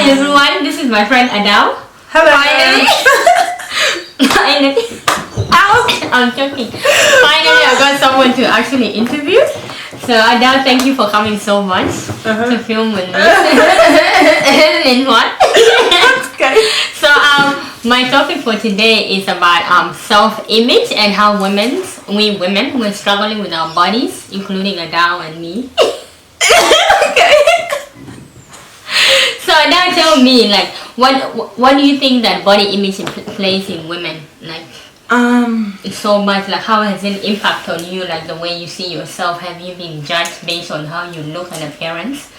everyone, this is my friend Adele. Hello. Finally. I'm joking. Finally, I got someone to actually interview. So Adele, thank you for coming so much to film with me. In what? Okay. So my topic for today is about self-image and how we women, we're struggling with our bodies, including Adele and me. Okay. So now tell me, like, what do you think that body image plays in women? Like, it's so much. Like, how has it impact on you? Like the way you see yourself. Have you been judged based on how you look and appearance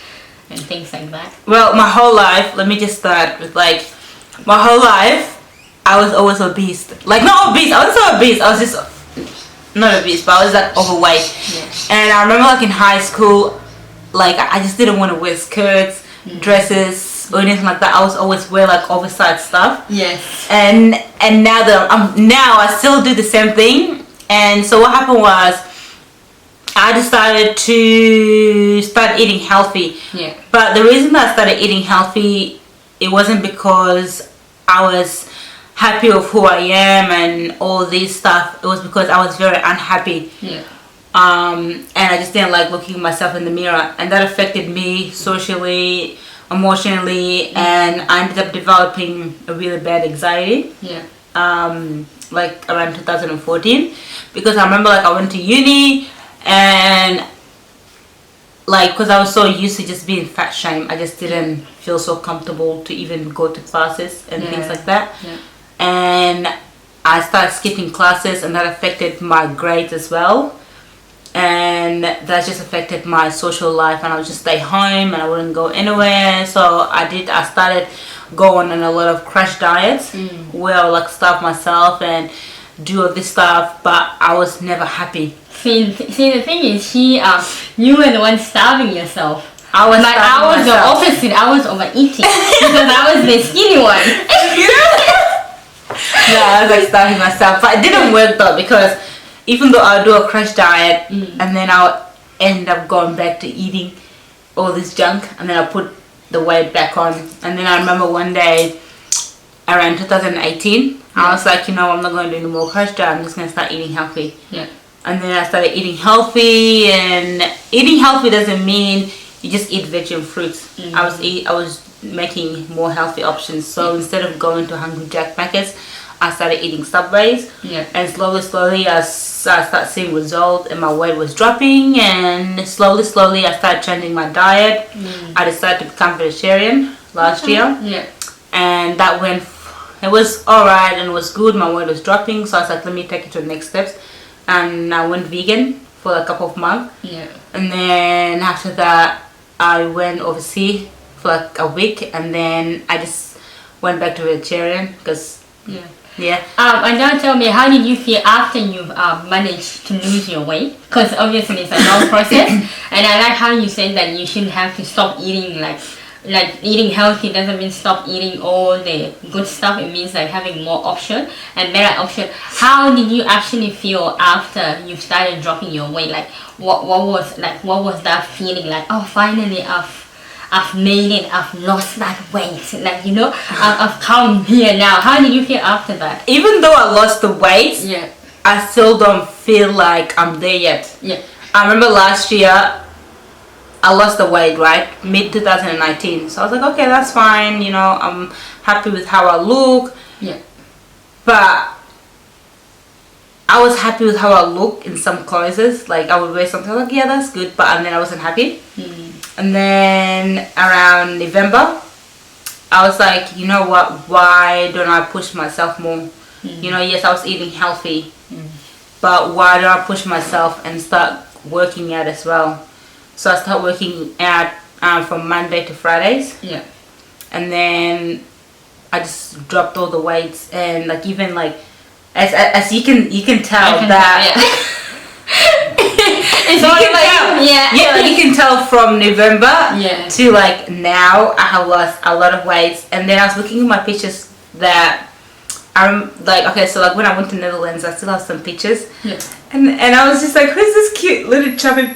and things like that? Well, my whole life, let me just start with my whole life, I was always obese. Like, not obese. I wasn't so obese. I was just not obese, but I was like overweight. Yeah. And I remember like in high school, like I just didn't want to wear skirts, dresses, or anything like that. I was always wear like oversized stuff. Yes. And now that now I still do the same thing. And so what happened was I decided to start eating healthy. Yeah. But the reason that I started eating healthy, it wasn't because I was happy of who I am and all this stuff. It was because I was very unhappy. Yeah. And I just didn't like looking at myself in the mirror, and that affected me socially, emotionally, and I ended up developing a really bad anxiety. Yeah. Like around 2014, because I remember like I went to uni and like because I was so used to just being fat shamed, I just didn't feel so comfortable to even go to classes and things like that. Yeah. And I started skipping classes, and that affected my grades as well. And that just affected my social life, and I would just stay home and I wouldn't go anywhere. So I started going on a lot of crash diets where I would like starve myself and do all this stuff, but I was never happy. See, the thing is, you were the one starving yourself. I was the opposite. I was overeating because I was the skinny one. No, I was like starving myself, but it didn't work though, because even though I'll do a crash diet and then I'll end up going back to eating all this junk, and then I'll put the weight back on. And then I remember one day around 2018, I was like, I'm not going to do any more crash diet. I'm just going to start eating healthy. Yeah. And then I started eating healthy, and eating healthy doesn't mean you just eat veg and fruits. I was making more healthy options. So instead of going to Hungry Jack packets, I started eating Subways. Yeah. And slowly I started seeing results, and my weight was dropping, and slowly I started changing my diet. I decided to become vegetarian last year. Yeah. And that it was alright and it was good. My weight was dropping, so I was like, let me take it to the next steps. And I went vegan for a couple of months. Yeah. And then after that, I went overseas for like a week, and then I just went back to vegetarian because yeah. And now tell me, how did you feel after you've managed to lose your weight? Because obviously it's a long process, and I like how you said that you shouldn't have to stop eating like eating healthy doesn't mean stop eating all the good stuff. It means like having more option and better option. How did you actually feel after you started dropping your weight? Like what was that feeling like? Oh, finally I've made it. I've lost that weight. Like I've come here now. How did you feel after that? Even though I lost the weight, I still don't feel like I'm there yet. Yeah. I remember last year I lost the weight, right? Mid 2019. So I was like, okay, that's fine. I'm happy with how I look. Yeah. But I was happy with how I look in some clothes. Like I would wear something like, yeah, that's good. And then I wasn't happy. And then around November, I was like, you know what? Why don't I push myself more? Yes, I was eating healthy. But why don't I push myself and start working out as well? So I started working out from Monday to Fridays. Yeah. And then I just dropped all the weights, and like even like as you can tell that it's you can tell from November to like now I have lost a lot of weight. And then I was looking at my pictures that I'm like, okay, so like when I went to Netherlands, I still have some pictures. Yeah. And I was just like, who's this cute little chubby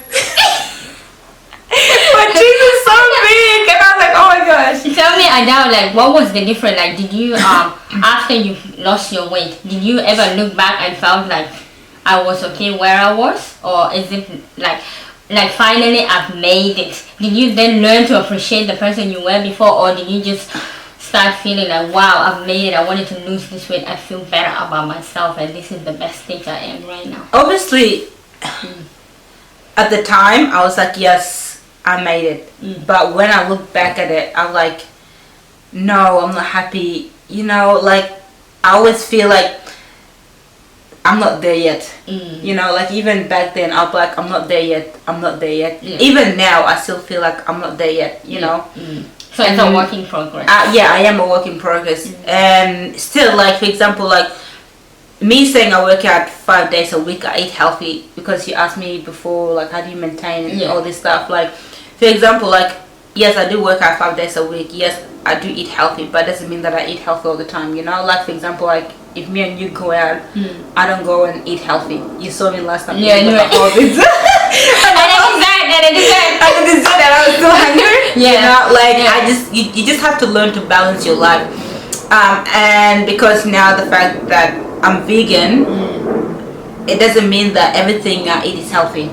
My cheese is so big, and I was like, oh my gosh. Tell me Adele, like, what was the difference? Like, did you after you lost your weight, did you ever look back and felt like I was okay where I was, or is it like finally I've made it? Did you then learn to appreciate the person you were before, or did you just start feeling like, wow, I've made it, I wanted to lose this weight, I feel better about myself, and this is the best state I am right now? Obviously, at the time, I was like, yes, I made it. But when I look back at it, I'm like, no, I'm not happy. You know, like, I always feel like I'm not there yet. You know, like, even back then, I'll be like, I'm not there yet, I'm not there yet. Even now, I still feel like I'm not there yet, you know. So it's a work in progress. Yeah, I am a work in progress. And still, like, for example, like, me saying I work out 5 days a week, I eat healthy, because you asked me before, like, how do you maintain all this stuff. Like, for example, like, yes, I do work out 5 days a week. Yes, I do eat healthy, but it doesn't mean that I eat healthy all the time, you know. Like, for example, like, if me and you go out, I don't go and eat healthy. You saw me last time. Yeah, no. And I was still hungry. Yeah. You know, like, you just have to learn to balance your life. And because now the fact that I'm vegan, it doesn't mean that everything I eat is healthy.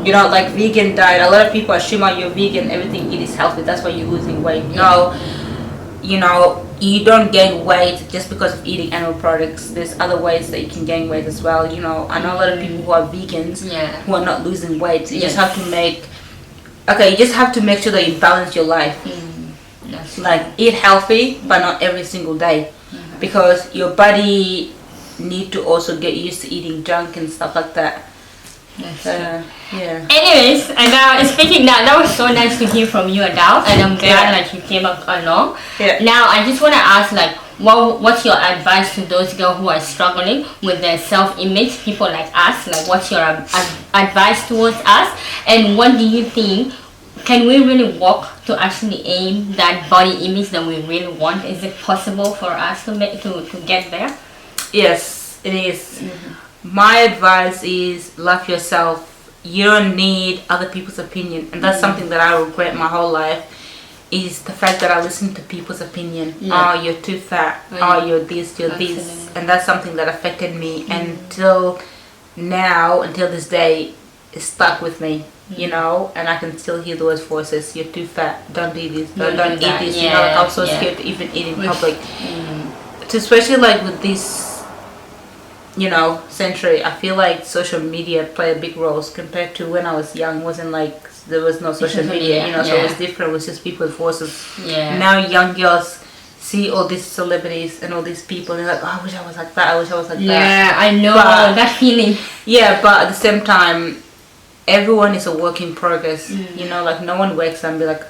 You know, like, vegan diet, a lot of people assume that you're vegan, everything you eat is healthy, that's why you're losing weight. No, you know, you don't gain weight just because of eating animal products. There's other ways that you can gain weight as well. You know, I know a lot of people who are vegans who are not losing weight. You just have to you just have to make sure that you balance your life. Like, eat healthy, but not every single day, because your body need to also get used to eating junk and stuff like that. Yeah. Anyways, and speaking now, that was so nice to hear from you, Adele, and I'm glad like you came up along. Now I just want to ask, like, what's your advice to those girls who are struggling with their self-image, people like us? Like, what's your advice towards us, and what do you think, can we really work to actually aim that body image that we really want? Is it possible for us to get there? Yes, it is. My advice is love yourself. You don't need other people's opinion, and that's something that I regret my whole life, is the fact that I listen to people's opinion. Oh, you're too fat. Oh, you're this, you're this. And that's something that affected me until now, until this day. It's stuck with me, you know, and I can still hear those voices. You're too fat, don't do this, don't eat this. You know, like, I'm so scared to even eat in public. Especially like with this, you know, century, I feel like social media play a big role compared to when I was young. It wasn't like, there was no social media, you know, so it was different. It was just people's voices. Now young girls see all these celebrities and all these people, and they're like, oh, I wish I was like that, I wish I was like that. Yeah, I know, that feeling. Yeah, but at the same time, everyone is a work in progress. You know, like, no one wakes up and be like,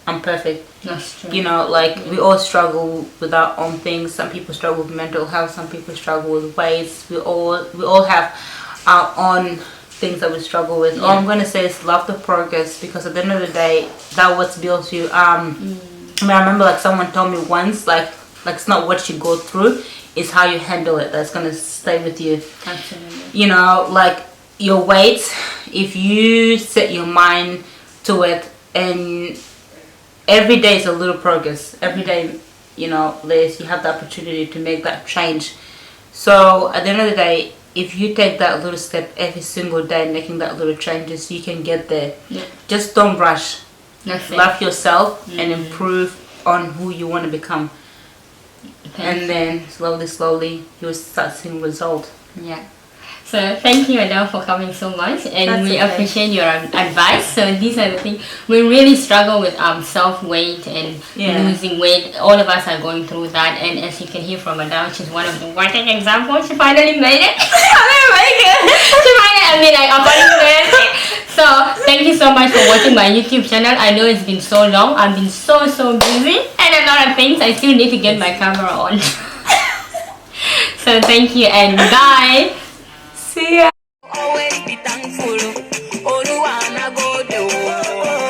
I'm perfect. That's true. You know, like, we all struggle with our own things. Some people struggle with mental health, some people struggle with weight. We all have our own things that we struggle with. All I'm going to say is love the progress, because at the end of the day, that's what builds you. I mean, I remember, like, someone told me once, like it's not what you go through, it's how you handle it that's going to stay with you. Absolutely. You know, like, your weight, if you set your mind to it, and every day is a little progress. Every day, you know, you have the opportunity to make that change. So at the end of the day, if you take that little step every single day, making that little changes, you can get there. Just don't rush. Love yourself and improve on who you want to become. And then slowly you'll start seeing results. So thank you, Adele, for coming so much, and we appreciate your advice. So these are the things we really struggle with: self-weight and losing weight. All of us are going through that, and as you can hear from Adele, she's one of the working examples. She finally made it. She finally, according to her. So thank you so much for watching my YouTube channel. I know it's been so long. I've been so busy and a lot of things. I still need to get my camera on. So thank you and bye. See ya. Always be thankful.